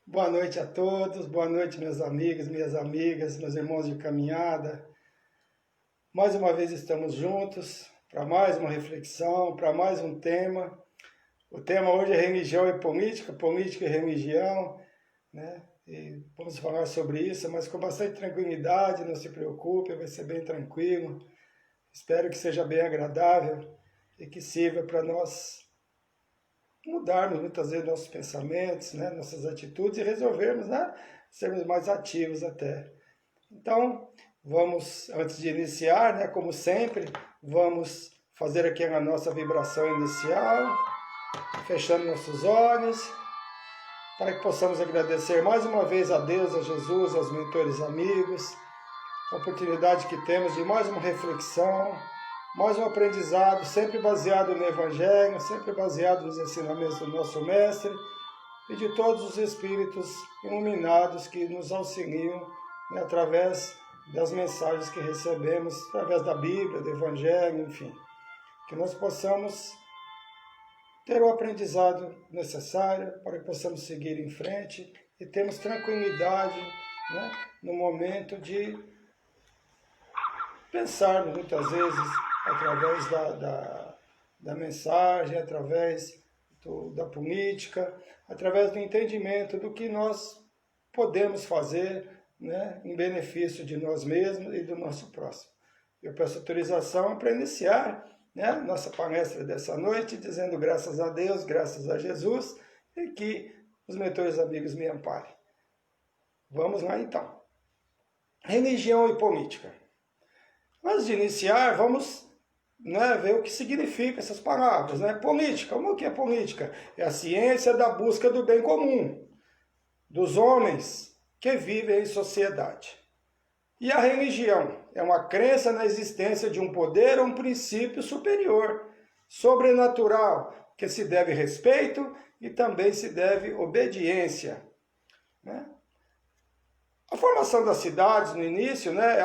Boa noite a todos, boa noite meus amigos, minhas amigas, meus irmãos de caminhada. Mais uma vez estamos juntos para mais uma reflexão, para mais um tema. O tema hoje é religião e política, política e religião, né? E vamos falar sobre isso, mas com bastante tranquilidade, não se preocupe, vai ser bem tranquilo. Espero que seja bem agradável e que sirva para nós mudarmos muitas vezes nossos pensamentos, né, nossas atitudes e resolvermos, né, sermos mais ativos até. Então, vamos, antes de iniciar, né, como sempre, vamos fazer aqui a nossa vibração inicial, fechando nossos olhos, para que possamos agradecer mais uma vez a Deus, a Jesus, aos mentores amigos, a oportunidade que temos de mais uma reflexão, mais um aprendizado, sempre baseado no Evangelho, sempre baseado nos ensinamentos do nosso Mestre e de todos os Espíritos iluminados que nos auxiliam, né, através das mensagens que recebemos, através da Bíblia, do Evangelho, enfim. Que nós possamos ter o aprendizado necessário para que possamos seguir em frente e termos tranquilidade, né, no momento de pensarmos muitas vezes através da mensagem, através da política, através do entendimento do que nós podemos fazer, né, em benefício de nós mesmos e do nosso próximo. Eu peço autorização para iniciar, né, nossa palestra dessa noite, dizendo graças a Deus, graças a Jesus, e que os mentores amigos me amparem. Vamos lá então. Religião e política. Antes de iniciar, vamos, né, ver o que significa essas palavras. Né? Política, o que é política? É a ciência da busca do bem comum, dos homens que vivem em sociedade. E a religião é uma crença na existência de um poder ou um princípio superior, sobrenatural, que se deve respeito e também se deve obediência. Né? A formação das cidades no início, né,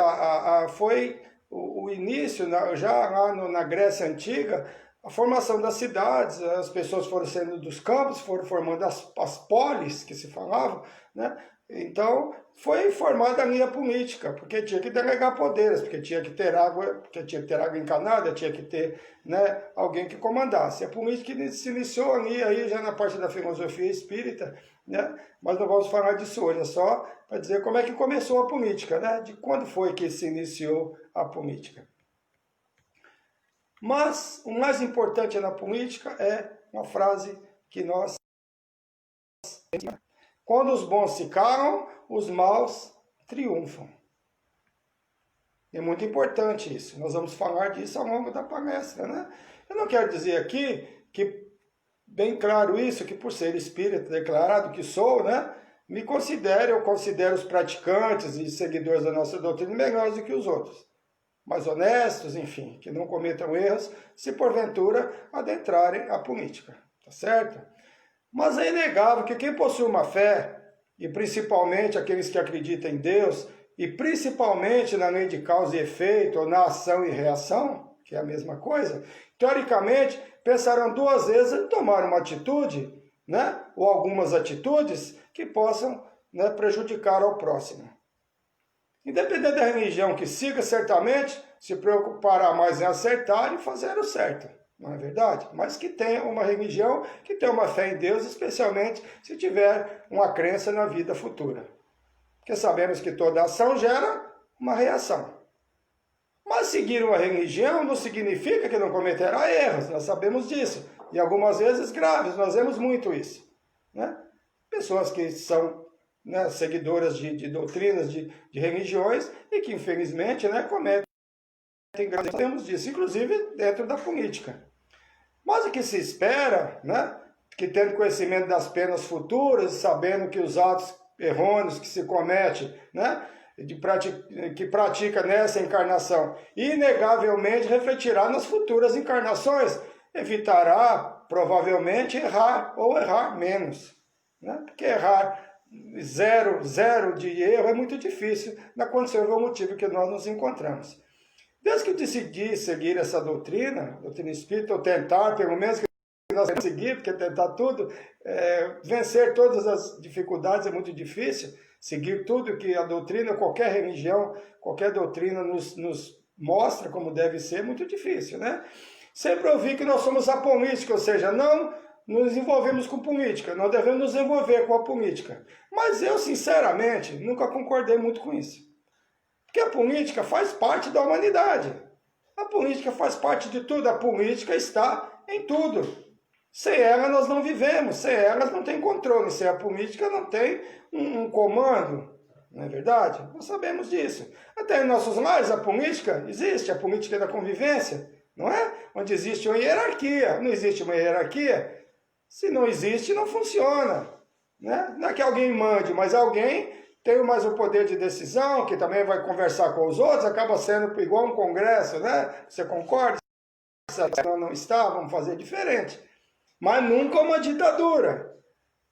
foi o início, já lá na Grécia Antiga, a formação das cidades, as pessoas foram saindo dos campos, foram formando as polis, que se falavam, né? Então, foi formada a linha política, porque tinha que delegar poderes, porque tinha que ter água, encanada, tinha que ter, né, alguém que comandasse. A política se iniciou ali, aí já na parte da filosofia espírita, né? Mas não vamos falar disso hoje, é só para dizer como é que começou a política, né? De quando foi que se iniciou a política. Mas o mais importante na política é uma frase que nós... Quando os bons se calam, os maus triunfam. É muito importante isso. Nós vamos falar disso ao longo da palestra, né? Eu não quero dizer aqui que, bem claro isso, que por ser espírita declarado que sou, né, eu considero os praticantes e seguidores da nossa doutrina melhores do que os outros. Mais honestos, enfim, que não cometam erros, se porventura adentrarem a política. Tá certo? Mas é inegável que quem possui uma fé, e principalmente aqueles que acreditam em Deus, e principalmente na lei de causa e efeito, ou na ação e reação, que é a mesma coisa, teoricamente pensarão duas vezes em tomar uma atitude, né, ou algumas atitudes que possam, né, prejudicar ao próximo. Independente da religião que siga, certamente se preocupará mais em acertar e fazer o certo. Não é verdade? Mas que tenha uma religião, que tenha uma fé em Deus, especialmente se tiver uma crença na vida futura. Porque sabemos que toda ação gera uma reação. Mas seguir uma religião não significa que não cometerá erros, nós sabemos disso. E algumas vezes graves, nós vemos muito isso. Né? Pessoas que são, né, seguidoras de doutrinas, de religiões, e que infelizmente, né, cometem graves erros, temos disso, inclusive dentro da política. Mas o que se espera, né, que tendo conhecimento das penas futuras, sabendo que os atos errôneos que se comete, né, que pratica nessa encarnação, inegavelmente refletirá nas futuras encarnações, evitará provavelmente errar ou errar menos, né? Porque errar zero de erro é muito difícil na condição e motivo que nós nos encontramos. Desde que eu decidi seguir essa doutrina espírita, ou tentar, pelo menos, que nós temos que seguir, porque tentar tudo, vencer todas as dificuldades é muito difícil, seguir tudo que a doutrina, qualquer religião, qualquer doutrina nos mostra como deve ser, é muito difícil, né? Sempre ouvi que nós somos apolíticos, ou seja, não nos envolvemos com política, não devemos nos envolver com a política. Mas eu, sinceramente, nunca concordei muito com isso. Porque a política faz parte da humanidade. A política faz parte de tudo, a política está em tudo. Sem ela nós não vivemos, sem ela não tem controle, sem a política não tem um comando, não é verdade? Nós sabemos disso. Até em nossos lares a política existe, a política da convivência, não é? Onde existe uma hierarquia. Não existe uma hierarquia? Se não existe, não funciona. Né? Não é que alguém mande, mas alguém tem mais o poder de decisão, que também vai conversar com os outros, acaba sendo igual um congresso, né? Você concorda? Se não está, vamos fazer diferente. Mas nunca uma ditadura.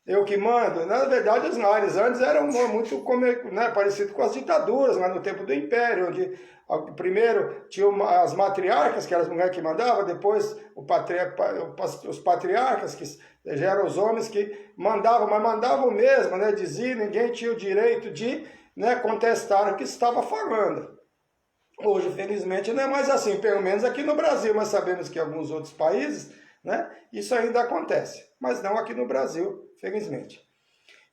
Eu que mando. Na verdade, os lares antes eram muito parecidos com as ditaduras, lá no tempo do Império, onde primeiro tinha as matriarcas, que eram as mulheres que mandavam, depois os patriarcas, que já eram os homens que mandavam, mas mandavam mesmo, né? Dizia, ninguém tinha o direito de contestar o que estava falando. Hoje, felizmente, não é mais assim, pelo menos aqui no Brasil, mas sabemos que em alguns outros países, né, isso ainda acontece, mas não aqui no Brasil, felizmente.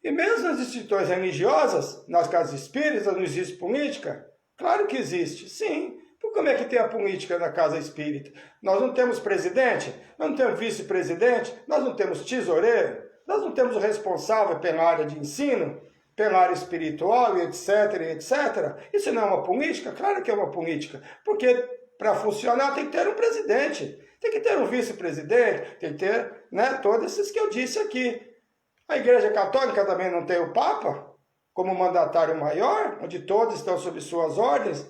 E mesmo nas instituições religiosas, nas casas espíritas, não existe política? Claro que existe, sim. Por como é que tem a política na casa espírita? Nós não temos presidente, nós não temos vice-presidente, nós não temos tesoureiro, nós não temos o responsável pela área de ensino, pela área espiritual, e etc, e etc. Isso não é uma política? Claro que é uma política, porque para funcionar tem que ter um presidente, tem que ter um vice-presidente, tem que ter, né, todos esses que eu disse aqui. A Igreja Católica também não tem o Papa como mandatário maior, onde todos estão sob suas ordens?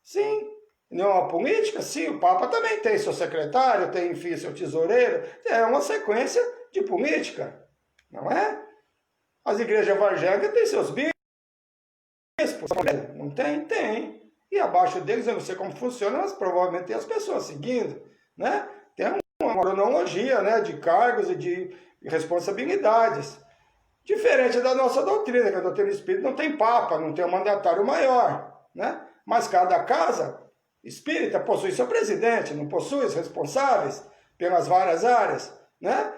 Sim. Não é uma política? Sim, o Papa também tem seu secretário, tem, enfim, seu tesoureiro. É uma sequência de política, não é? As igrejas evangélicas têm seus bispos. Não tem? Tem. E abaixo deles, eu não sei como funciona, mas provavelmente tem as pessoas seguindo, né? Tem uma cronologia, né, de cargos e de responsabilidades. Diferente da nossa doutrina, que a doutrina espírita não tem papa, não tem um mandatário maior, né? Mas cada casa espírita possui seu presidente, não possui os responsáveis pelas várias áreas, né?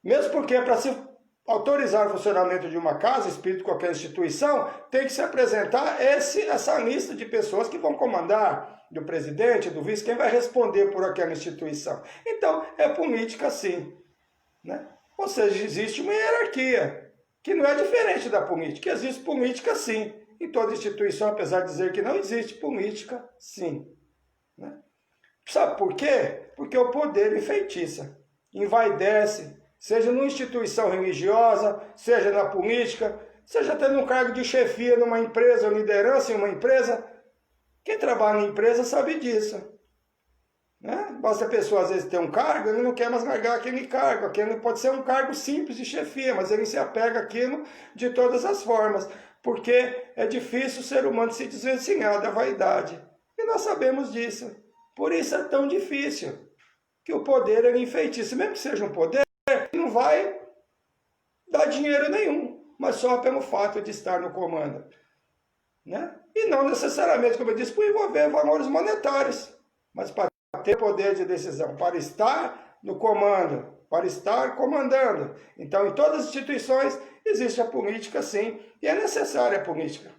Mesmo porque para se autorizar o funcionamento de uma casa espírita, qualquer instituição, tem que se apresentar essa lista de pessoas que vão comandar, do presidente, do vice, quem vai responder por aquela instituição. Então, é política sim, né? Ou seja, existe uma hierarquia, que não é diferente da política. Existe política sim. Em toda instituição, apesar de dizer que não existe política, sim. Né? Sabe por quê? Porque o poder enfeitiça, envaidece, seja numa instituição religiosa, seja na política, seja tendo um cargo de chefia numa empresa, ou liderança em uma empresa. Quem trabalha em empresa sabe disso. Né? Basta a pessoa às vezes ter um cargo, ele não quer mais largar aquele cargo. Aquele pode ser um cargo simples de chefia, mas ele se apega àquilo de todas as formas. Porque é difícil o ser humano se desvencilhar da vaidade. E nós sabemos disso. Por isso é tão difícil. Que o poder ele enfeitiça. Mesmo que seja um poder, não vai dar dinheiro nenhum. Mas só pelo fato de estar no comando. Né? E não necessariamente, como eu disse, por envolver valores monetários. Mas para ter poder de decisão, para estar no comando, para estar comandando. Então, em todas as instituições, existe a política, sim, e é necessária a política.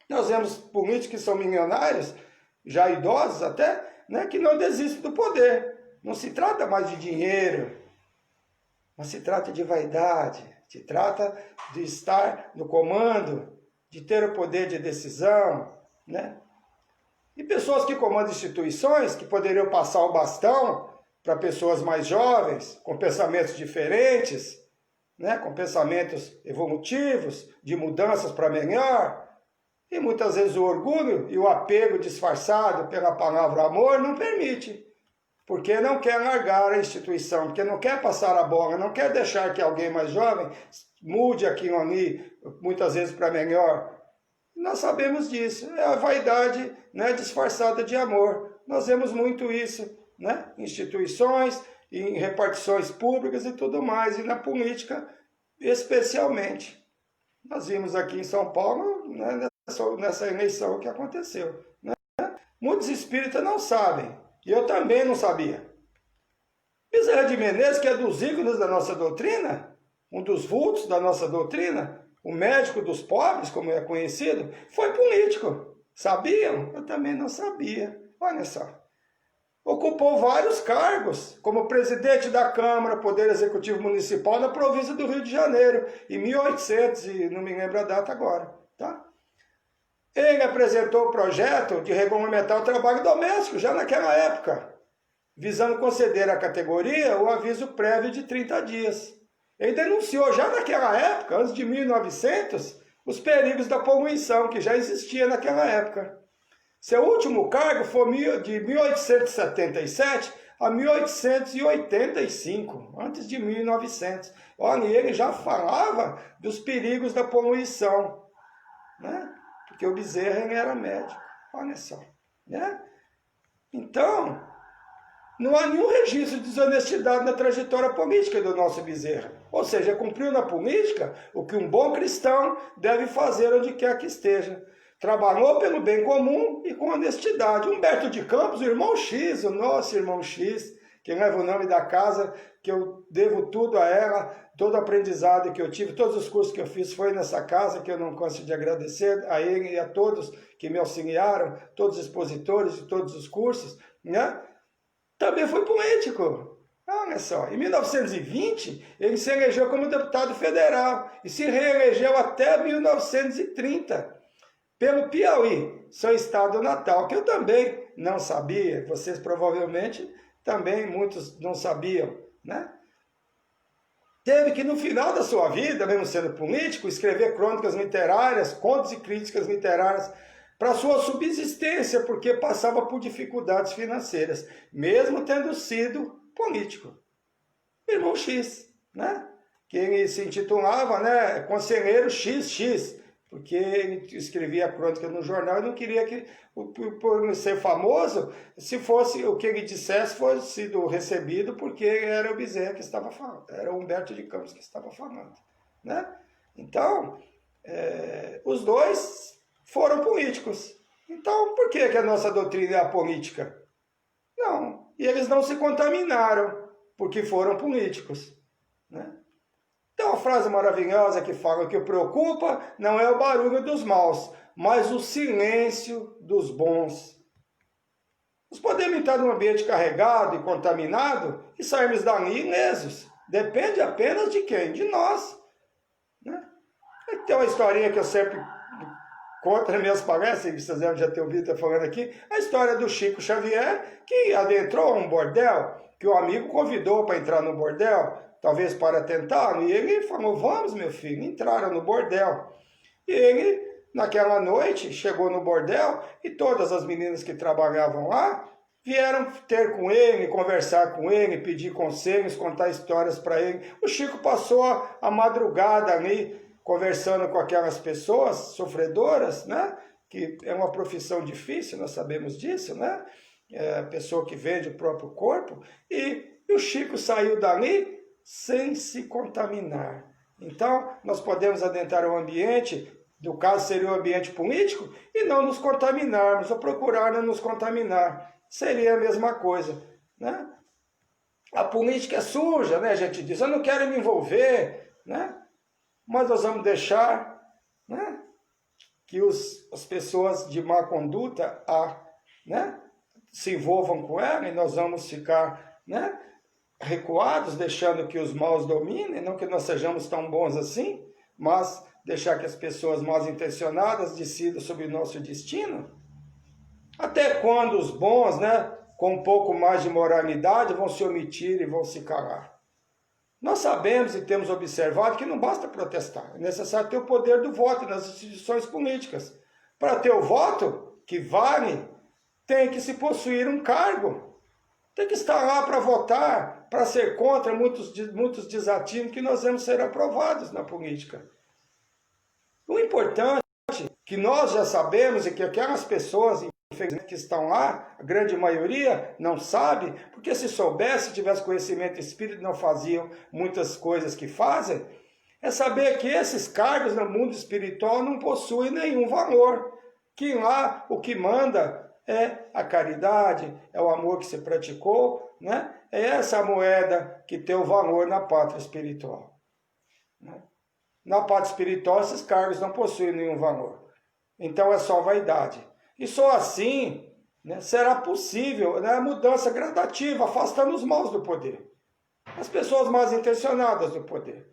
Nós vemos políticos que são milionários, já idosos até, né, que não desistem do poder. Não se trata mais de dinheiro, mas se trata de vaidade, se trata de estar no comando, de ter o poder de decisão, né? E pessoas que comandam instituições, que poderiam passar o bastão para pessoas mais jovens, com pensamentos diferentes, né? Com pensamentos evolutivos, de mudanças para melhor. E muitas vezes o orgulho e o apego disfarçado pela palavra amor não permite. Porque não quer largar a instituição, porque não quer passar a bola, não quer deixar que alguém mais jovem mude aquilo ali, muitas vezes para melhor. Nós sabemos disso, é a vaidade, né, disfarçada de amor. Nós vemos muito isso, né? Instituições em repartições públicas e tudo mais, e na política especialmente. Nós vimos aqui em São Paulo, né, nessa eleição que aconteceu. Né? Muitos espíritas não sabem, e eu também não sabia. Bezerra de Menezes, que é dos ícones da nossa doutrina, um dos vultos da nossa doutrina, o médico dos pobres, como é conhecido, foi político. Sabiam? Eu também não sabia. Olha só. Ocupou vários cargos, como presidente da Câmara, Poder Executivo Municipal, na província do Rio de Janeiro, em 1800, e não me lembro a data agora. Tá? Ele apresentou o projeto de regulamentar o trabalho doméstico, já naquela época, visando conceder à categoria o aviso prévio de 30 dias. Ele denunciou já naquela época, antes de 1900, os perigos da poluição, que já existia naquela época. Seu último cargo foi de 1877 a 1885, antes de 1900. Olha, ele já falava dos perigos da poluição, né? Porque o Bezerra ele era médico, olha só. Né? Então, não há nenhum registro de desonestidade na trajetória política do nosso Bezerra. Ou seja, cumpriu na política o que um bom cristão deve fazer onde quer que esteja. Trabalhou pelo bem comum e com honestidade. Humberto de Campos, o irmão X, o nosso irmão X, que leva o nome da casa, que eu devo tudo a ela, todo o aprendizado que eu tive, todos os cursos que eu fiz foi nessa casa, que eu não canso de agradecer a ele e a todos que me auxiliaram, todos os expositores de todos os cursos, né? Também foi político. Olha só, em 1920, ele se elegeu como deputado federal e se reelegeu até 1930, pelo Piauí, seu estado natal, que eu também não sabia, vocês provavelmente também muitos não sabiam, né? Teve que, no final da sua vida, mesmo sendo político, escrever crônicas literárias, contos e críticas literárias, para sua subsistência, porque passava por dificuldades financeiras, mesmo tendo sido político. Irmão X, né? Que ele se intitulava, né, Conselheiro XX, porque ele escrevia crônica no jornal e não queria que, por ser famoso, se fosse o que ele dissesse fosse sido recebido, porque era o Bezerra que estava falando, era o Humberto de Campos que estava falando. Né? Então, os dois foram políticos. Então, por que a nossa doutrina é apolítica? Não, e eles não se contaminaram, porque foram políticos. Né? Tem uma frase maravilhosa que fala que o preocupa não é o barulho dos maus, mas o silêncio dos bons. Nós podemos entrar num ambiente carregado e contaminado e sairmos dali ilesos. Depende apenas de quem? De nós. Né? Tem uma historinha que eu sempre conto nas minhas palestras, vocês devem já ter ouvido eu falando aqui, a história do Chico Xavier, que adentrou um bordel, que o amigo convidou para entrar no bordel, talvez para tentar, e ele falou, vamos meu filho, entraram no bordel. E ele, naquela noite, chegou no bordel e todas as meninas que trabalhavam lá vieram ter com ele, conversar com ele, pedir conselhos, contar histórias para ele. O Chico passou a madrugada ali, conversando com aquelas pessoas sofredoras, né? Que é uma profissão difícil, nós sabemos disso, né? É a pessoa que vende o próprio corpo. E o Chico saiu dali sem se contaminar. Então, nós podemos adentrar o ambiente, no caso seria o ambiente político, e não nos contaminarmos, ou procurar não nos contaminar. Seria a mesma coisa, né? A política é suja, né? A gente diz, eu não quero me envolver, né? Mas nós vamos deixar, né, que as pessoas de má conduta né, se envolvam com ela, e nós vamos ficar, né, recuados, deixando que os maus dominem, não que nós sejamos tão bons assim, mas deixar que as pessoas mal intencionadas decidam sobre o nosso destino. Até quando os bons, né, com um pouco mais de moralidade, vão se omitir e vão se calar? Nós sabemos e temos observado que não basta protestar, é necessário ter o poder do voto nas instituições políticas. Para ter o voto, que vale, tem que se possuir um cargo. Tem que estar lá para votar, para ser contra muitos desatinos que nós vamos ser aprovados na política. O importante, que nós já sabemos, é que aquelas pessoas que estão lá, a grande maioria não sabe, porque se soubesse, tivesse conhecimento espírita, não faziam muitas coisas que fazem, é saber que esses cargos no mundo espiritual não possuem nenhum valor, que lá o que manda é a caridade, é o amor que se praticou, né? É essa a moeda que tem o valor na pátria espiritual. Né? Na pátria espiritual, esses cargos não possuem nenhum valor. Então é só vaidade. E só assim, né, será possível, né, a mudança gradativa, afastando os maus do poder. As pessoas mal intencionadas do poder.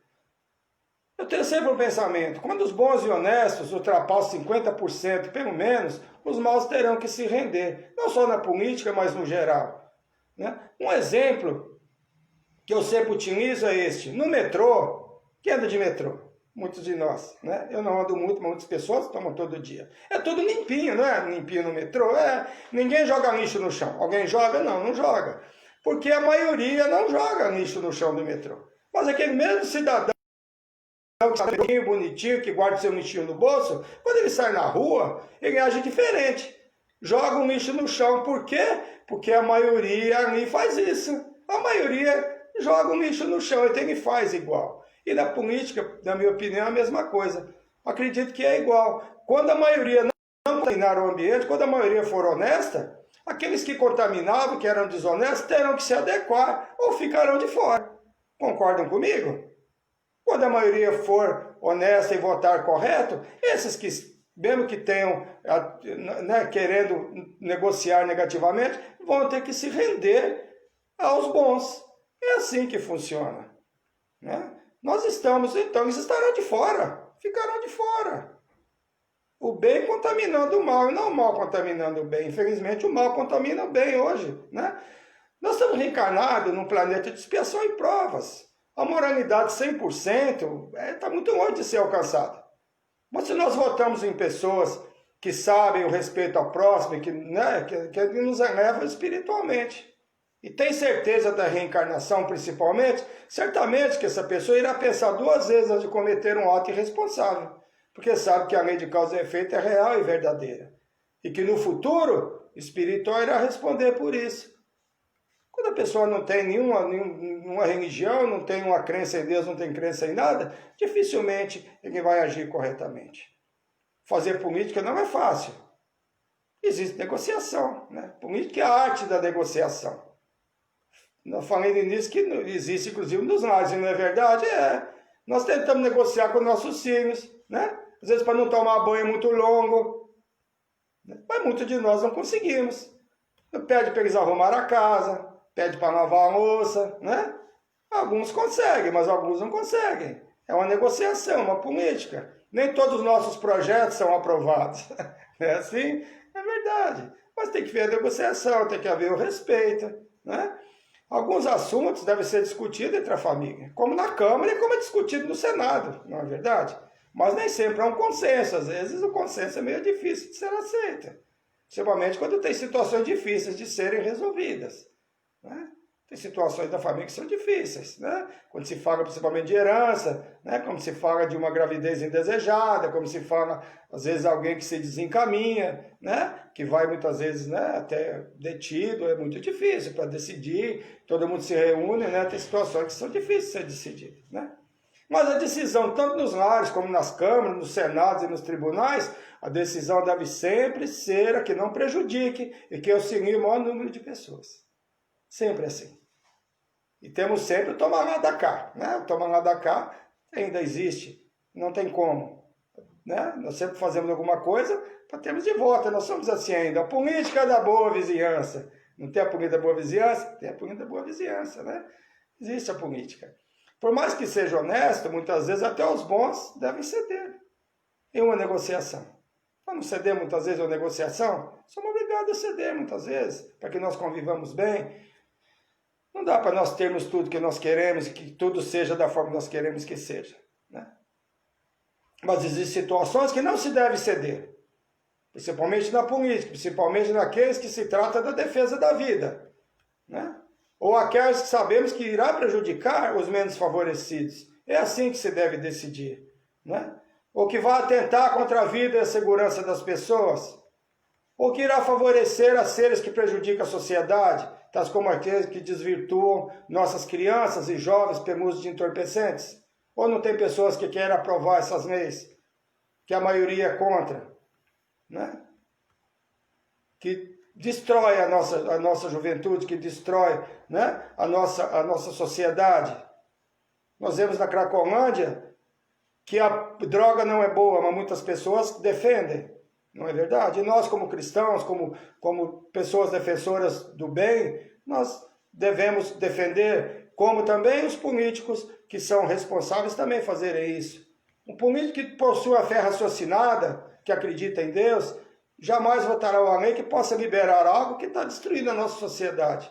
Eu tenho sempre um pensamento, quando os bons e honestos ultrapassam 50%, pelo menos, os maus terão que se render. Não só na política, mas no geral. Né? Um exemplo que eu sempre utilizo é este. No metrô, quem anda de metrô? Muitos de nós, né? Eu não ando muito, mas muitas pessoas tomam todo dia. É tudo limpinho, não é? Limpinho no metrô, ninguém joga lixo no chão. Alguém joga? Não, não joga. Porque a maioria não joga lixo no chão do metrô. Mas aquele mesmo cidadão que está bonitinho, que guarda seu lixinho no bolso, quando ele sai na rua, ele age diferente. Joga um lixo no chão. Por quê? Porque a maioria ali faz isso. A maioria joga um lixo no chão, então ele faz igual. E na política, na minha opinião, é a mesma coisa. Acredito que é igual. Quando a maioria não contaminar o ambiente, quando a maioria for honesta, aqueles que contaminavam, que eram desonestos, terão que se adequar ou ficarão de fora. Concordam comigo? Quando a maioria for honesta e votar correto, esses que, mesmo que tenham, né, querendo negociar negativamente, vão ter que se render aos bons. É assim que funciona. Né? Nós estamos, então, eles estarão de fora, ficarão de fora. O bem contaminando o mal, e não o mal contaminando o bem. Infelizmente, o mal contamina o bem hoje. Né? Nós estamos reencarnados num planeta de expiação e provas. A moralidade 100% está muito longe de ser alcançada. Mas se nós votamos em pessoas que sabem o respeito ao próximo, que nos elevam espiritualmente, e tem certeza da reencarnação principalmente, certamente que essa pessoa irá pensar duas vezes antes de cometer um ato irresponsável, porque sabe que a lei de causa e efeito é real e verdadeira, e que no futuro espiritual irá responder por isso. Quando a pessoa não tem nenhuma religião, não tem uma crença em Deus, não tem crença em nada, dificilmente ele vai agir corretamente. Fazer política não é fácil. Existe negociação. Né? Política é a arte da negociação. Eu falei nisso que existe, inclusive, nos lares, não é verdade? Nós tentamos negociar com nossos filhos, né? Às vezes para não tomar banho muito longo. Mas muitos de nós não conseguimos. Pede para eles arrumar a casa, pede para lavar a louça, né? Alguns conseguem, mas alguns não conseguem. É uma negociação, uma política. Nem todos os nossos projetos são aprovados. É assim? É verdade. Mas tem que ver a negociação, tem que haver o respeito, né? Alguns assuntos devem ser discutidos entre a família, como na Câmara e como é discutido no Senado, não é verdade? Mas nem sempre há um consenso. Às vezes o consenso é meio difícil de ser aceito. Principalmente quando tem situações difíceis de serem resolvidas. Né? Tem situações da família que são difíceis. Né? Quando se fala principalmente de herança, né? Quando se fala de uma gravidez indesejada, como se fala, às vezes, alguém que se desencaminha, né? Que vai muitas vezes, né, até detido, é muito difícil para decidir, todo mundo se reúne, né? Tem situações que são difíceis de ser decididas. Né? Mas a decisão, tanto nos lares como nas câmaras, nos senados e nos tribunais, a decisão deve sempre ser a que não prejudique e que auxilie o maior número de pessoas. Sempre assim. E temos sempre o toma lá da cá. Né? O toma lá da cá ainda existe. Não tem como. Né? Nós sempre fazemos alguma coisa para termos de volta. Nós somos assim ainda. A política da boa vizinhança. Não tem a política da boa vizinhança? Tem a política da boa vizinhança. Né? Existe a política. Por mais que seja honesto, muitas vezes até os bons devem ceder em uma negociação. Para não ceder muitas vezes em uma negociação, somos obrigados a ceder muitas vezes, para que nós convivamos bem. Não dá para nós termos tudo que nós queremos e que tudo seja da forma que nós queremos que seja. Né? Mas existem situações que não se deve ceder. Principalmente na política, principalmente naqueles que se trata da defesa da vida. Né? Ou aquelas que sabemos que irá prejudicar os menos favorecidos. É assim que se deve decidir. Né? Ou que vai atentar contra a vida e a segurança das pessoas. Ou que irá favorecer a seres que prejudicam a sociedade, tais como aqueles que desvirtuam nossas crianças e jovens pelo uso de entorpecentes? Ou não tem pessoas que querem aprovar essas leis, que a maioria é contra, né? Que destrói a nossa juventude, que destrói, né, a nossa sociedade. Nós vemos na Cracolândia que a droga não é boa, mas muitas pessoas defendem. Não é verdade? E nós, como cristãos, como pessoas defensoras do bem, nós devemos defender, como também os políticos que são responsáveis também fazerem isso. Um político que possui a fé raciocinada, que acredita em Deus, jamais votará uma lei que possa liberar algo que está destruindo a nossa sociedade.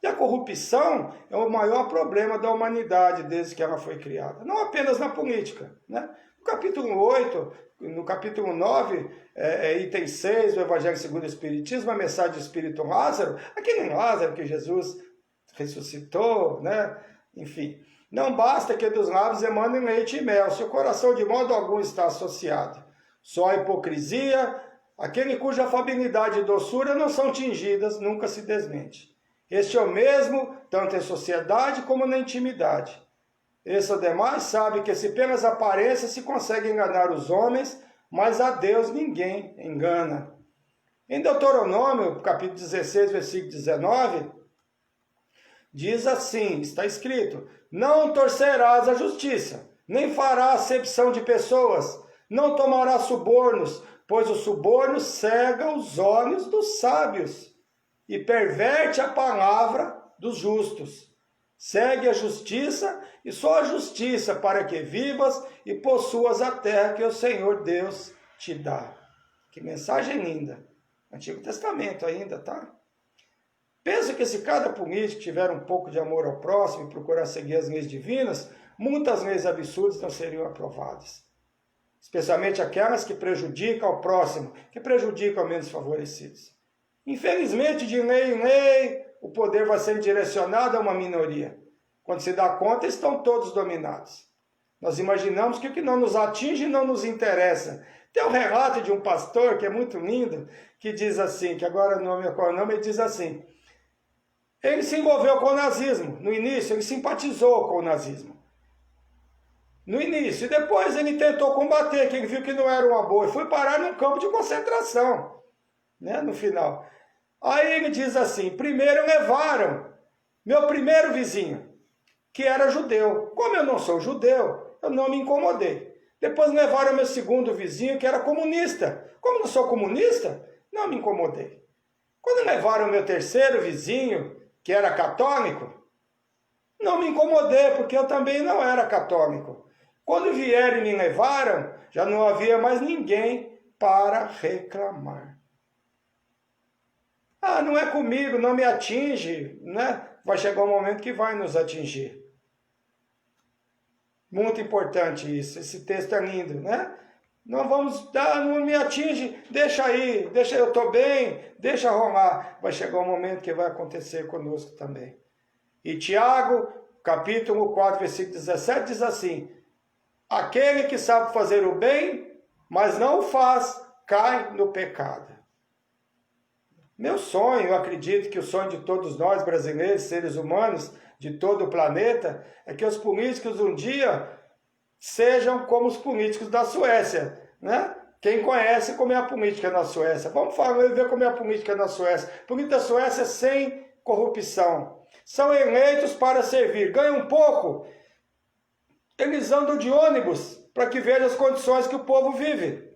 E a corrupção é o maior problema da humanidade desde que ela foi criada. Não apenas na política, né? No capítulo 8, no capítulo 9, item 6 do Evangelho segundo o Espiritismo, a mensagem do Espírito Lázaro, aquele Lázaro que Jesus ressuscitou, né? Enfim, não basta que dos lábios emanem leite e mel, se o coração de modo algum está associado. Só a hipocrisia, aquele cuja afabilidade e doçura não são tingidas, nunca se desmente. Este é o mesmo, tanto em sociedade como na intimidade. Esse, ademais, sabe que se pelas aparências se consegue enganar os homens, mas a Deus ninguém engana. Em Deuteronômio, capítulo 16, versículo 19, diz assim, está escrito: não torcerás a justiça, nem farás acepção de pessoas, não tomarás subornos, pois o suborno cega os olhos dos sábios e perverte a palavra dos justos. Segue a justiça e só a justiça para que vivas e possuas a terra que o Senhor Deus te dá. Que mensagem linda. Antigo Testamento ainda, tá? Penso que se cada político tiver um pouco de amor ao próximo e procurar seguir as leis divinas, muitas leis absurdas não seriam aprovadas. Especialmente aquelas que prejudicam ao próximo, que prejudicam os menos favorecidos. Infelizmente, de lei em lei, o poder vai sendo direcionado a uma minoria. Quando se dá conta, estão todos dominados. Nós imaginamos que o que não nos atinge não nos interessa. Tem um relato de um pastor que é muito lindo, que diz assim, que agora não me recordo o nome, ele diz assim: ele se envolveu com o nazismo. No início, ele simpatizou com o nazismo. No início, e depois ele tentou combater, que ele viu que não era uma boa, e foi parar num campo de concentração, né, no final. Aí ele diz assim: primeiro levaram meu primeiro vizinho, que era judeu. Como eu não sou judeu, eu não me incomodei. Depois levaram meu segundo vizinho, que era comunista. Como eu não sou comunista, não me incomodei. Quando levaram meu terceiro vizinho, que era católico, não me incomodei, porque eu também não era católico. Quando vieram e me levaram, já não havia mais ninguém para reclamar. Ah, não é comigo, não me atinge, né? Vai chegar um momento que vai nos atingir. Muito importante isso, esse texto é lindo, né? Não vamos, não me atinge, deixa aí, deixa, eu estou bem, deixa rolar. Vai chegar um momento que vai acontecer conosco também. E Tiago, capítulo 4, versículo 17, diz assim: aquele que sabe fazer o bem, mas não o faz, cai no pecado. Meu sonho, eu acredito que o sonho de todos nós, brasileiros, seres humanos, de todo o planeta, é que os políticos um dia sejam como os políticos da Suécia, né? Quem conhece como é a política na Suécia? Vamos ver como é a política na Suécia. A política da Suécia é sem corrupção. São eleitos para servir. Ganham um pouco. Eles andam de ônibus para que vejam as condições que o povo vive.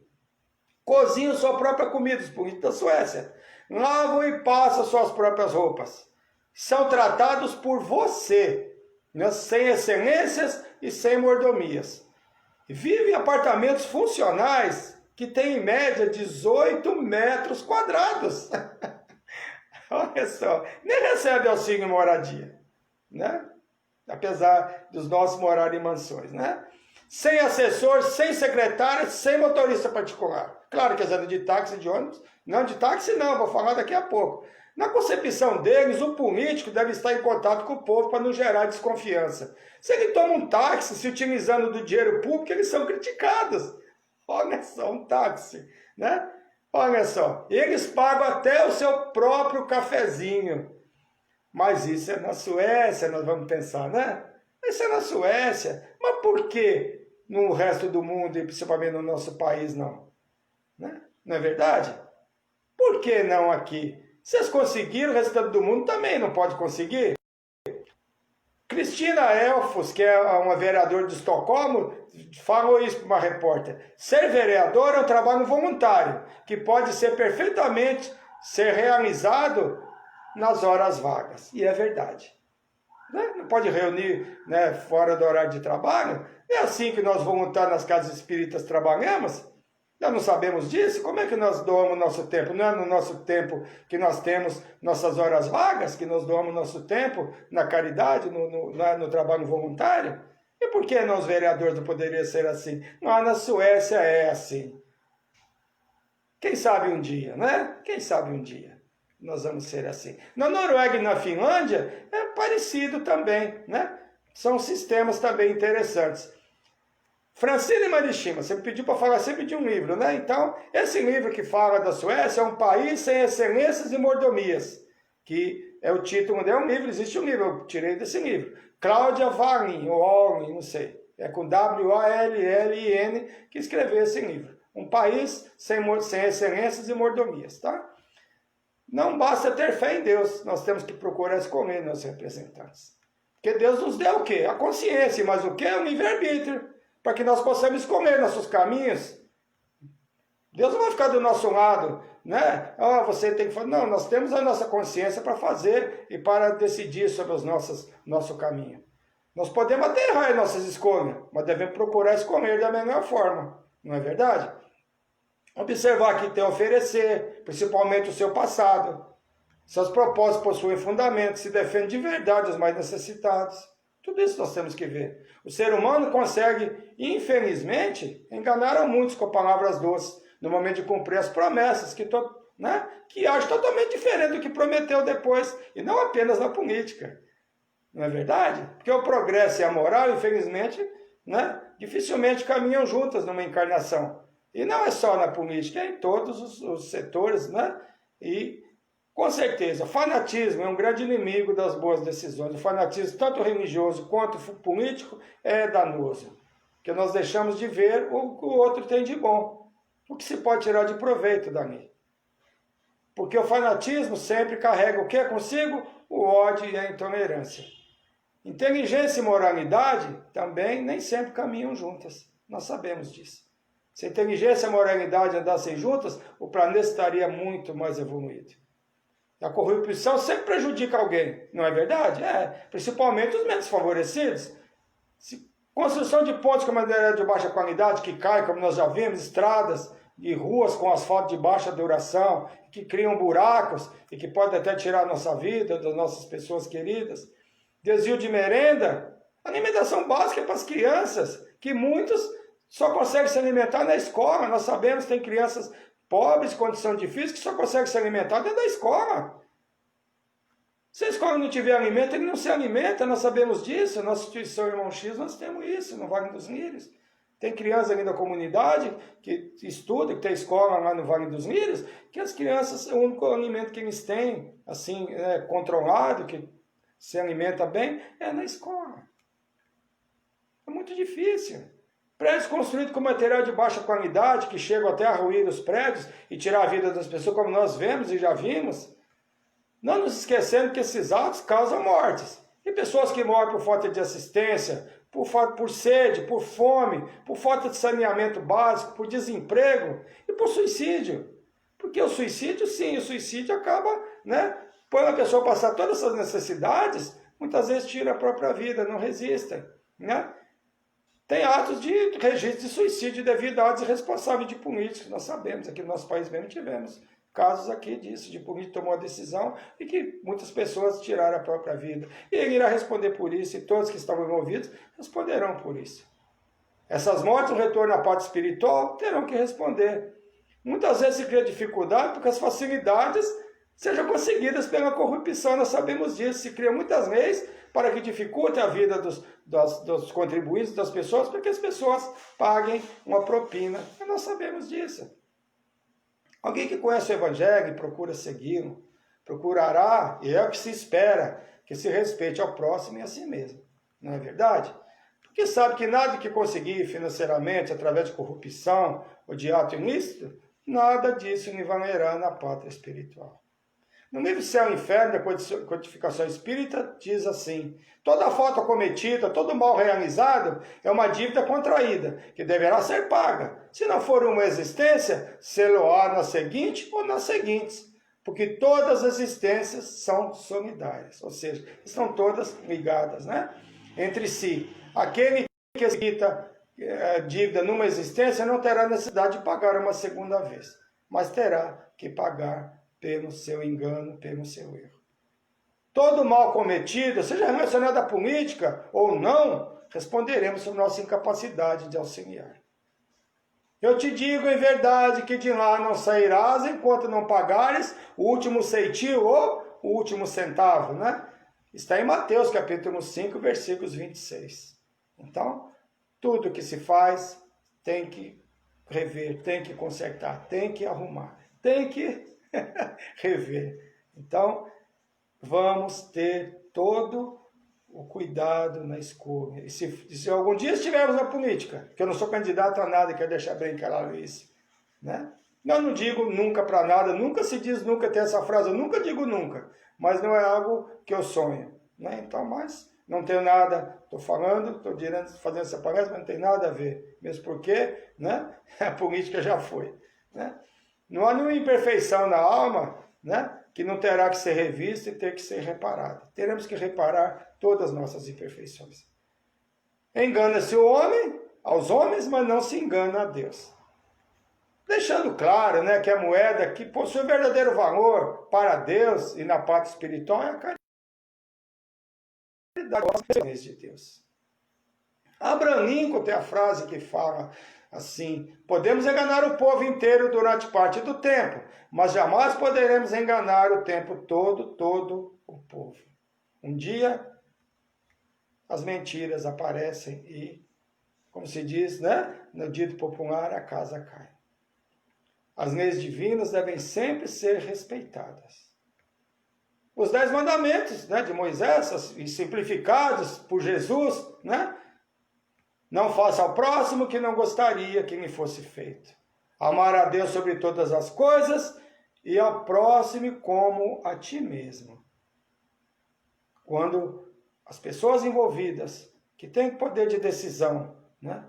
Cozinham sua própria comida, os políticos da Suécia. Lavam e passam suas próprias roupas. São tratados por você, né? Sem excelências e sem mordomias. Vivem em apartamentos funcionais que têm em média 18 metros quadrados. Olha só, nem recebe auxílio moradia, né? Apesar dos nossos morarem em mansões, né? Sem assessor, sem secretária, sem motorista particular. Claro que eles andam de táxi, de ônibus. Não, de táxi não, vou falar daqui a pouco. Na concepção deles, o político deve estar em contato com o povo para não gerar desconfiança. Se ele toma um táxi se utilizando do dinheiro público, eles são criticados. Olha só, um táxi, né? Olha só, eles pagam até o seu próprio cafezinho. Mas isso é na Suécia, nós vamos pensar, né? Isso é na Suécia. Mas por que no resto do mundo e principalmente no nosso país não? Né? Não é verdade? Por que não aqui? Vocês conseguiram, o restante do mundo também não pode conseguir? Cristina Elfos, que é uma vereadora de Estocolmo, falou isso para uma repórter. Ser vereador é um trabalho voluntário, que pode ser perfeitamente realizado nas horas vagas. E é verdade. Né? Não pode reunir, né, fora do horário de trabalho. É assim que nós voluntários nas casas espíritas trabalhamos. Nós não sabemos disso? Como é que nós doamos nosso tempo? Não é no nosso tempo que nós temos nossas horas vagas, que nós doamos nosso tempo na caridade, no trabalho voluntário? E por que nós, vereadores, não poderia ser assim? Lá na Suécia é assim. Quem sabe um dia, né? Quem sabe um dia nós vamos ser assim. Na Noruega e na Finlândia é parecido também, né? São sistemas também interessantes. Francine Marishima, você me pediu para falar sempre de um livro, né? Então, esse livro que fala da Suécia é um país sem excelências e mordomias, que é o título, é um livro, existe um livro, eu tirei desse livro. Cláudia Wallin, ou Wallin, não sei, é com W-A-L-L-I-N, que escreveu esse livro. Um país sem excelências e mordomias, tá? Não basta ter fé em Deus, nós temos que procurar escolher nossos representantes. Porque Deus nos deu o quê? A consciência, mas o quê? O livre-arbítrio. Para que nós possamos escolher nossos caminhos. Deus não vai ficar do nosso lado, né? Você tem que fazer. Não, nós temos a nossa consciência para fazer e para decidir sobre os nosso caminho. Nós podemos até errar em nossas escolhas, mas devemos procurar escolher da melhor forma, não é verdade? Observar que tem a oferecer, principalmente o seu passado. Seus propósitos possuem fundamento, se defende de verdade os mais necessitados. Tudo isso nós temos que ver. O ser humano consegue, infelizmente, enganar a muitos com palavras doces, no momento de cumprir as promessas, que age totalmente diferente do que prometeu depois, e não apenas na política. Não é verdade? Porque o progresso e a moral, infelizmente, né, dificilmente caminham juntas numa encarnação. E não é só na política, é em todos os setores, né? E com certeza, o fanatismo é um grande inimigo das boas decisões. O fanatismo, tanto religioso quanto político, é danoso. Porque nós deixamos de ver o que o outro tem de bom. O que se pode tirar de proveito dali. Porque o fanatismo sempre carrega o que consigo? O ódio e a intolerância. Inteligência e moralidade também nem sempre caminham juntas. Nós sabemos disso. Se a inteligência e a moralidade andassem juntas, o planeta estaria muito mais evoluído. A corrupção sempre prejudica alguém, não é verdade? Principalmente os menos favorecidos. Construção de pontes com madeira de baixa qualidade, que cai, como nós já vimos, estradas e ruas com asfalto de baixa duração, que criam buracos e que podem até tirar a nossa vida, das nossas pessoas queridas. Desvio de merenda, alimentação básica para as crianças, que muitos só conseguem se alimentar na escola. Nós sabemos que tem crianças pobres, condição difícil, que só conseguem se alimentar dentro da escola. Se a escola não tiver alimento, ele não se alimenta, nós sabemos disso. Na instituição Irmão X nós temos isso, no Vale dos Lírios. Tem crianças ali da comunidade que estudam, que tem escola lá no Vale dos Lírios, que as crianças, o único alimento que eles têm, assim, controlado, que se alimenta bem, é na escola. É muito difícil. Prédios construídos com material de baixa qualidade, que chegam até a ruir os prédios e tirar a vida das pessoas, como nós vemos e já vimos. Não nos esquecendo que esses atos causam mortes. E pessoas que morrem por falta de assistência, por sede, por fome, por falta de saneamento básico, por desemprego e por suicídio. Porque o suicídio, sim, o suicídio acaba, né? Põe a pessoa a passar todas essas necessidades, muitas vezes tira a própria vida, não resistem, né? Tem atos de registro de suicídio devido a atos irresponsáveis de políticos. Nós sabemos, aqui no nosso país mesmo tivemos casos aqui disso, de político tomou a decisão e que muitas pessoas tiraram a própria vida. E ele irá responder por isso, e todos que estavam envolvidos responderão por isso. Essas mortes, o retorno à parte espiritual, terão que responder. Muitas vezes se cria dificuldade porque as facilidades sejam conseguidas pela corrupção, nós sabemos disso. Se cria muitas leis para que dificulte a vida dos contribuintes, das pessoas, para que as pessoas paguem uma propina. E nós sabemos disso. Alguém que conhece o Evangelho e procura segui-lo, procurará, e é o que se espera, que se respeite ao próximo e a si mesmo. Não é verdade? Porque sabe que nada que conseguir financeiramente, através de corrupção ou de ato ilícito, nada disso lhe valerá na pátria espiritual. No livro Céu e Inferno, da Codificação Espírita, diz assim: toda falta cometida, todo mal realizado é uma dívida contraída, que deverá ser paga. Se não for uma existência, ser-lo-á na seguinte ou nas seguintes, porque todas as existências são solidárias, ou seja, estão todas ligadas, né, entre si. Aquele que executa dívida numa existência não terá necessidade de pagar uma segunda vez, mas terá que pagar pelo seu engano, pelo seu erro. Todo mal cometido, seja relacionado à política ou não, responderemos sobre nossa incapacidade de auxiliar. Eu te digo em verdade que de lá não sairás enquanto não pagares o último ceitil ou o último centavo, né? Está em Mateus capítulo 5, versículos 26. Então, tudo que se faz tem que rever, tem que consertar, tem que arrumar, tem que rever. Então, vamos ter todo o cuidado na escolha. E se algum dia estivermos na política, que eu não sou candidato a nada, quero deixar bem claro isso, né? Eu não digo nunca para nada, nunca se diz nunca, tem essa frase, eu nunca digo nunca, mas não é algo que eu sonho, né? Então, mas não tenho nada, estou falando, estou fazendo essa palestra, mas não tem nada a ver, mesmo porque, né, a política já foi, né? Não há nenhuma imperfeição na alma, né, que não terá que ser revista e ter que ser reparada. Teremos que reparar todas as nossas imperfeições. Engana-se o homem aos homens, mas não se engana a Deus. Deixando claro, né, que a moeda que possui verdadeiro valor para Deus e na parte espiritual é a caridade de Deus. Abraham Lincoln tem a frase que fala assim: podemos enganar o povo inteiro durante parte do tempo, mas jamais poderemos enganar o tempo todo o povo. Um dia, as mentiras aparecem e, como se diz, né, no dito popular, a casa cai. As leis divinas devem sempre ser respeitadas. Os 10 mandamentos, né, de Moisés, e simplificados por Jesus, né? Não faça ao próximo que não gostaria que lhe fosse feito. Amar a Deus sobre todas as coisas e ao próximo como a ti mesmo. Quando as pessoas envolvidas, que têm poder de decisão, né,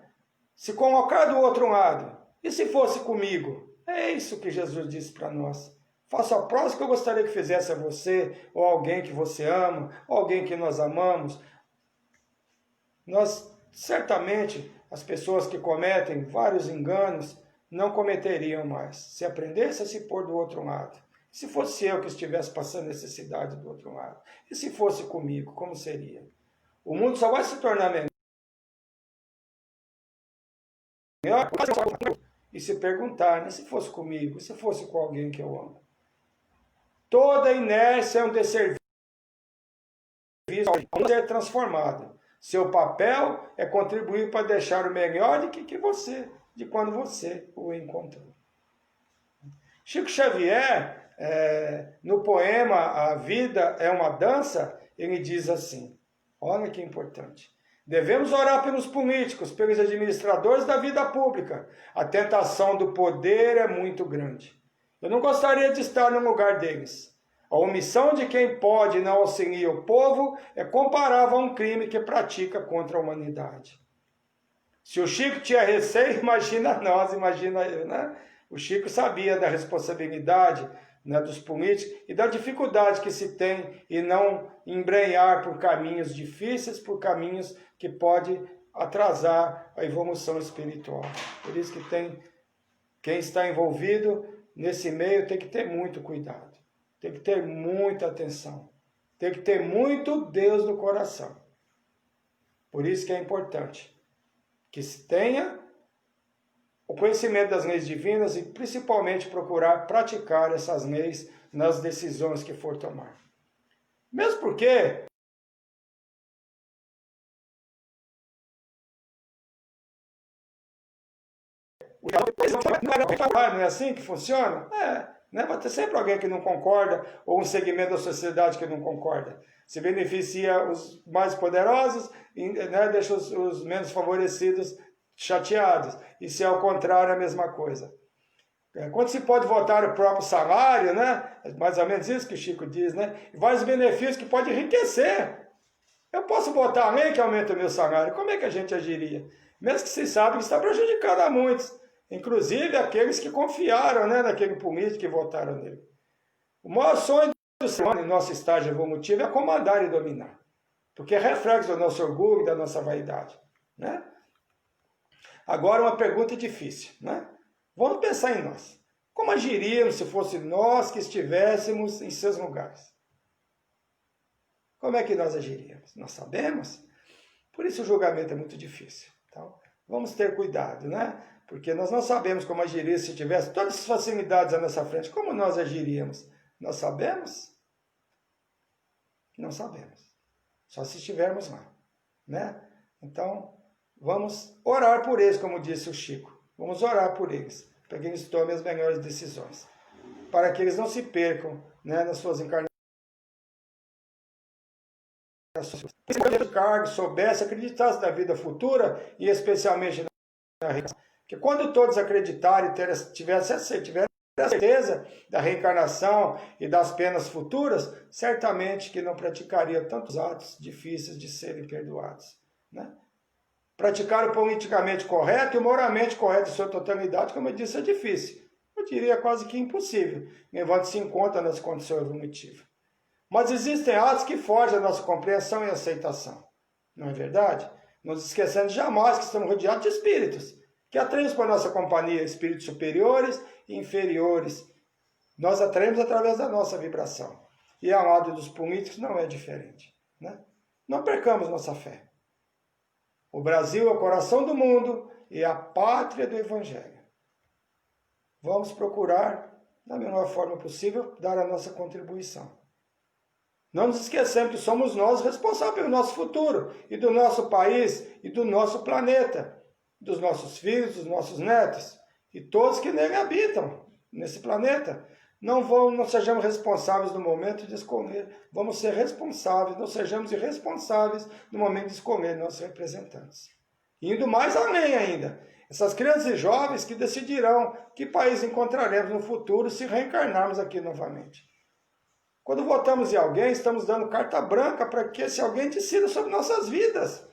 se colocar do outro lado, e se fosse comigo? É isso que Jesus disse para nós. Faça ao próximo que eu gostaria que fizesse a você, ou alguém que você ama, ou alguém que nós amamos. Nós, certamente, as pessoas que cometem vários enganos não cometeriam mais, se aprendesse a se pôr do outro lado. Se fosse eu que estivesse passando necessidade do outro lado, e se fosse comigo, como seria? O mundo só vai se tornar melhor e se perguntar, né, se fosse comigo, se fosse com alguém que eu amo. Toda inércia é um desserviço a ser transformado. Seu papel é contribuir para deixar o melhor que você, de quando você o encontrou. Chico Xavier, no poema A Vida é uma Dança, ele diz assim, olha que importante: devemos orar pelos políticos, pelos administradores da vida pública. A tentação do poder é muito grande. Eu não gostaria de estar no lugar deles. A omissão de quem pode e não auxilia o povo é comparável a um crime que pratica contra a humanidade. Se o Chico tinha receio, imagina nós, imagina eu, né? O Chico sabia da responsabilidade, né, dos políticos e da dificuldade que se tem em não embrenhar por caminhos difíceis, por caminhos que podem atrasar a evolução espiritual. Por isso que quem está envolvido nesse meio tem que ter muito cuidado, tem que ter muita atenção, tem que ter muito Deus no coração. Por isso que é importante que se tenha o conhecimento das leis divinas e principalmente procurar praticar essas leis nas decisões que for tomar. Mesmo porque Não é assim que funciona? Né? Vai ter sempre alguém que não concorda, ou um segmento da sociedade que não concorda. Se beneficia os mais poderosos, né, deixa os menos favorecidos chateados. E se é ao contrário, é a mesma coisa. Quando se pode votar o próprio salário, né? É mais ou menos isso que o Chico diz, né? E vários benefícios que pode enriquecer. Eu posso botar a lei que aumenta o meu salário. Como é que a gente agiria? Mesmo que se sabe que está prejudicando a muitos. Inclusive aqueles que confiaram, né, naquele político que votaram nele. O maior sonho do ser humano em nosso estágio evolutivo é comandar e dominar. Porque é reflexo do nosso orgulho e da nossa vaidade. Né? Agora uma pergunta difícil, né? Vamos pensar em nós. Como agiríamos se fosse nós que estivéssemos em seus lugares? Como é que nós agiríamos? Nós sabemos? Por isso o julgamento é muito difícil. Então, vamos ter cuidado, né? Porque nós não sabemos como agiria se tivesse todas as facilidades à nossa frente. Como nós agiríamos? Nós sabemos? Não sabemos. Só se estivermos lá, né? Então, vamos orar por eles, como disse o Chico. Vamos orar por eles, para que eles tomem as melhores decisões. Para que eles não se percam, né, nas suas encarnações. Se o cargo soubesse, acreditasse na vida futura e especialmente na reencarnação. Porque quando todos acreditarem e tiverem a certeza da reencarnação e das penas futuras, certamente que não praticaria tantos atos difíceis de serem perdoados. Né? Praticar o politicamente correto e o moralmente correto em sua totalidade, como eu disse, é difícil. Eu diria quase que impossível, levando-se em conta nas condições evolutivas. Mas existem atos que fogem da nossa compreensão e aceitação. Não é verdade? Não nos esquecendo jamais que estamos rodeados de espíritos, que atraímos para a nossa companhia espíritos superiores e inferiores. Nós atraímos através da nossa vibração. E ao lado dos políticos não é diferente. Né? Não percamos nossa fé. O Brasil é o coração do mundo e a pátria do Evangelho. Vamos procurar, da melhor forma possível, dar a nossa contribuição. Não nos esquecemos que somos nós responsáveis pelo nosso futuro e do nosso país e do nosso planeta, dos nossos filhos, dos nossos netos e todos que nele habitam, nesse planeta. Não sejamos responsáveis no momento de escolher. Vamos ser responsáveis, não sejamos irresponsáveis no momento de escolher nossos representantes. Indo mais além ainda, essas crianças e jovens que decidirão que país encontraremos no futuro se reencarnarmos aqui novamente. Quando votamos em alguém, estamos dando carta branca para que esse alguém decida sobre nossas vidas,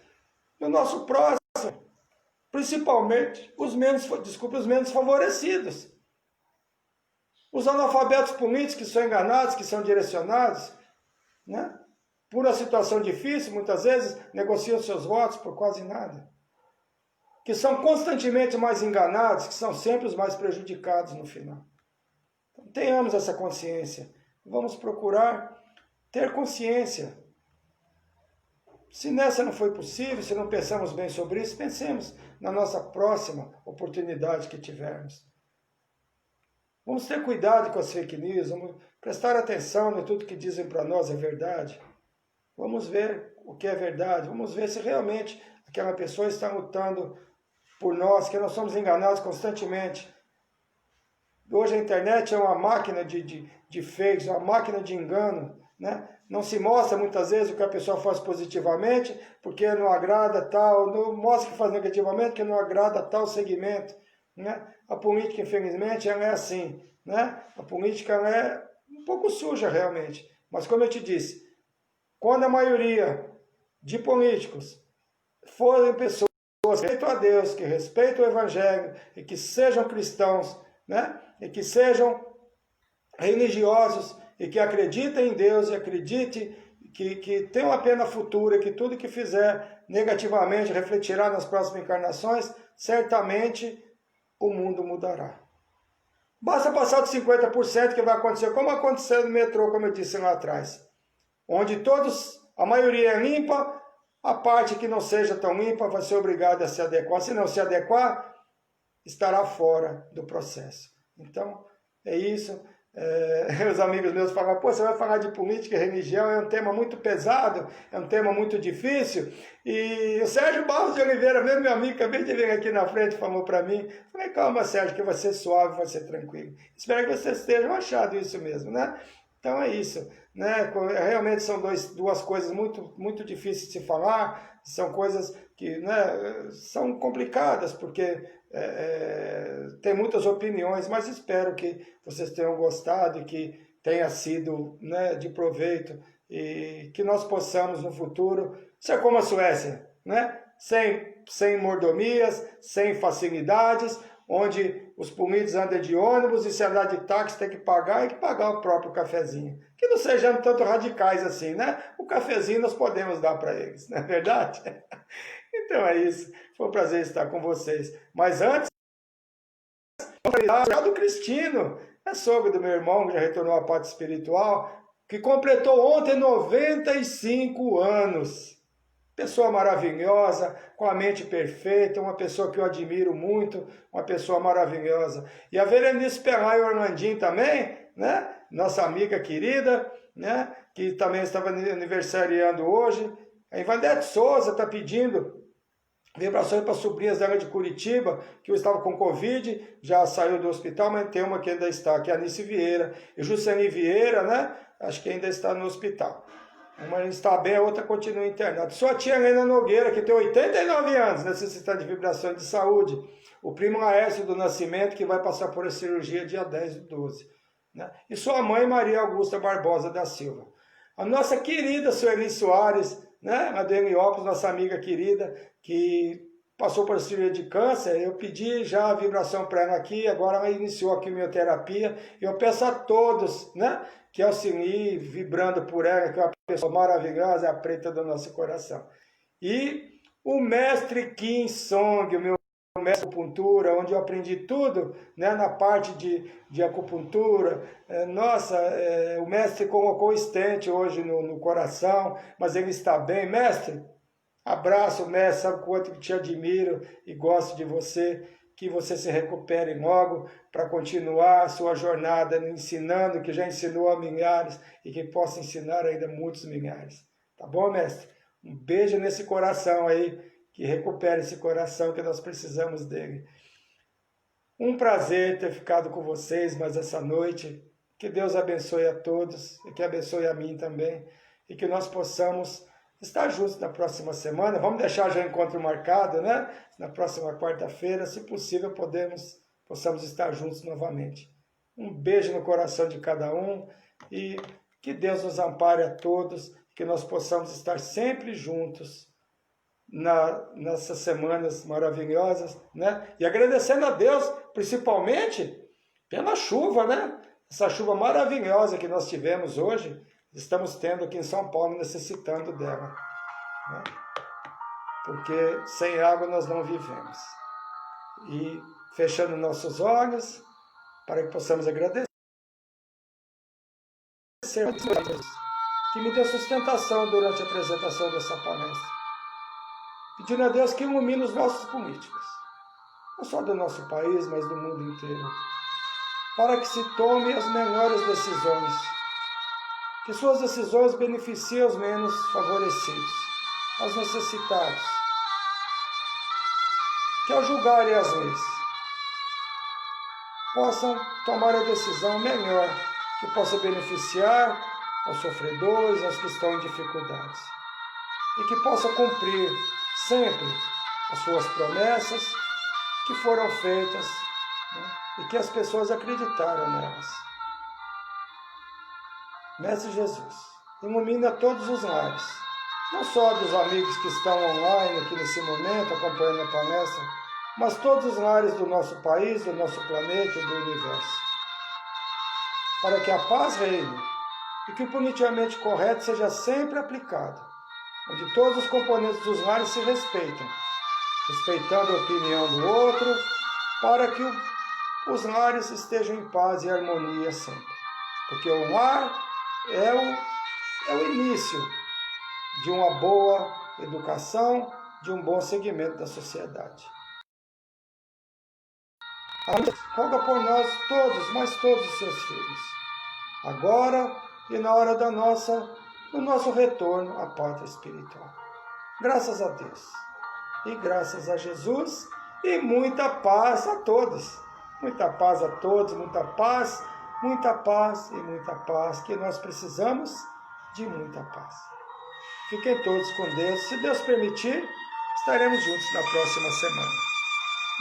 no nosso próximo, principalmente os menos favorecidos. Os analfabetos políticos que são enganados, que são direcionados, né? Por uma situação difícil, muitas vezes negociam seus votos por quase nada. Que são constantemente mais enganados, que são sempre os mais prejudicados no final. Então, tenhamos essa consciência. Vamos procurar ter consciência. Se nessa não foi possível, se não pensamos bem sobre isso, pensemos na nossa próxima oportunidade que tivermos. Vamos ter cuidado com as fake news, vamos prestar atenção em tudo que dizem para nós é verdade. Vamos ver o que é verdade, vamos ver se realmente aquela pessoa está lutando por nós, que nós somos enganados constantemente. Hoje a internet é uma máquina de fakes, uma máquina de engano, né? Não se mostra muitas vezes o que a pessoa faz positivamente, porque não agrada tal, não mostra que faz negativamente, porque não agrada tal segmento. Né? A política, infelizmente, ela é assim. Né? A política ela é um pouco suja, realmente. Mas, como eu te disse, quando a maioria de políticos forem pessoas que respeitam a Deus, que respeitam o Evangelho, e que sejam cristãos, né? E que sejam religiosos, e que acreditem em Deus, e acreditem que tem uma pena futura, que tudo que fizer negativamente refletirá nas próximas encarnações, certamente o mundo mudará. Basta passar dos 50% que vai acontecer, como aconteceu no metrô, como eu disse lá atrás. Onde a maioria é limpa, a parte que não seja tão limpa vai ser obrigada a se adequar. Se não se adequar, estará fora do processo. Então, é isso. Os amigos meus falam, pô, você vai falar de política e religião, é um tema muito pesado, é um tema muito difícil. E o Sérgio Barros de Oliveira, mesmo meu amigo, acabei de vir aqui na frente, falou para mim, falei, calma, Sérgio, que vai ser suave, vai ser tranquilo. Espero que vocês estejam achando isso mesmo, né? Então é isso, né? Realmente são duas coisas muito difíceis de se falar, são coisas que, né, são complicadas, porque tem muitas opiniões, mas espero que vocês tenham gostado e que tenha sido, né, de proveito e que nós possamos no futuro ser como a Suécia, né? Sem mordomias, sem facilidades, onde os políticos andam de ônibus e se andar de táxi tem que pagar e que pagar o próprio cafezinho. Que não sejam tanto radicais assim, né? O cafezinho nós podemos dar para eles, não é verdade? Então é isso. Foi um prazer estar com vocês. Mas antes, o Cristino, é sogro do meu irmão, que já retornou à parte espiritual, que completou ontem 95 anos. Pessoa maravilhosa, com a mente perfeita, uma pessoa que eu admiro muito, uma pessoa maravilhosa. E a Verenice Pelai Orlandinho também, né? Nossa amiga querida, né? Que também estava aniversariando hoje. A Ivandete Souza está pedindo vibrações para sobrinhas dela de Curitiba, que eu estava com Covid, já saiu do hospital, mas tem uma que ainda está, que é a Anice Vieira. E Jussani Vieira, né? Acho que ainda está no hospital. Uma está bem, a outra continua internada. Sua tia Helena Nogueira, que tem 89 anos, necessitando de vibrações de saúde. O primo Laércio do Nascimento, que vai passar por a cirurgia dia 10/12. Né? E sua mãe, Maria Augusta Barbosa da Silva. A nossa querida Sueli Soares, né? A do Heliópolis, nossa amiga querida, que passou por cirurgia de câncer. Eu pedi já a vibração para ela aqui, agora ela iniciou a quimioterapia. Eu peço a todos, né, que auxiliem vibrando por ela, que é uma pessoa maravilhosa, é a preta do nosso coração. E o mestre Kim Song, o meu mestre de acupuntura, onde eu aprendi tudo, né, na parte de acupuntura. O mestre colocou estente hoje no coração, mas ele está bem. Mestre, abraço, mestre, sabe o quanto que te admiro e gosto de você, que você se recupere logo para continuar a sua jornada ensinando, que já ensinou a milhares e que possa ensinar ainda muitos milhares. Tá bom, mestre? Um beijo nesse coração aí, que recupere esse coração, que nós precisamos dele. Um prazer ter ficado com vocês mais essa noite. Que Deus abençoe a todos e que abençoe a mim também. E que nós possamos estar juntos na próxima semana. Vamos deixar já o encontro marcado, né? Na próxima quarta-feira, se possível, possamos estar juntos novamente. Um beijo no coração de cada um e que Deus nos ampare a todos, que nós possamos estar sempre juntos nessas semanas maravilhosas, né? E agradecendo a Deus, principalmente pela chuva, né? Essa chuva maravilhosa que nós tivemos hoje, estamos tendo aqui em São Paulo, necessitando dela, né? Porque sem água nós não vivemos. E fechando nossos olhos, para que possamos agradecer a Deus, que me dê sustentação durante a apresentação dessa palestra. Pedindo a Deus que ilumine os nossos políticos, não só do nosso país, mas do mundo inteiro, para que se tomem as melhores decisões, que suas decisões beneficiem os menos favorecidos, aos necessitados, que ao julgarem as leis, possam tomar a decisão melhor, que possa beneficiar aos sofredores, aos que estão em dificuldades, e que possa cumprir sempre as suas promessas que foram feitas, né, e que as pessoas acreditaram nelas. Mestre Jesus, ilumina todos os lares, não só dos amigos que estão online aqui nesse momento, acompanhando a palestra, mas todos os lares do nosso país, do nosso planeta e do universo, para que a paz reine e que o politicamente correto seja sempre aplicado, onde todos os componentes dos lares se respeitam, respeitando a opinião do outro, para que os lares estejam em paz e harmonia sempre. Porque o lar é o início de uma boa educação, de um bom segmento da sociedade. Roga por nós todos, mas todos os seus filhos, agora e na hora do nosso retorno à pátria espiritual. Graças a Deus e graças a Jesus e muita paz a todos. Muita paz a todos, muita paz e muita paz, que nós precisamos de muita paz. Fiquem todos com Deus. Se Deus permitir, estaremos juntos na próxima semana.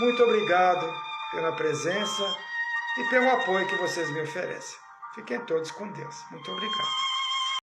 Muito obrigado pela presença e pelo apoio que vocês me oferecem. Fiquem todos com Deus. Muito obrigado.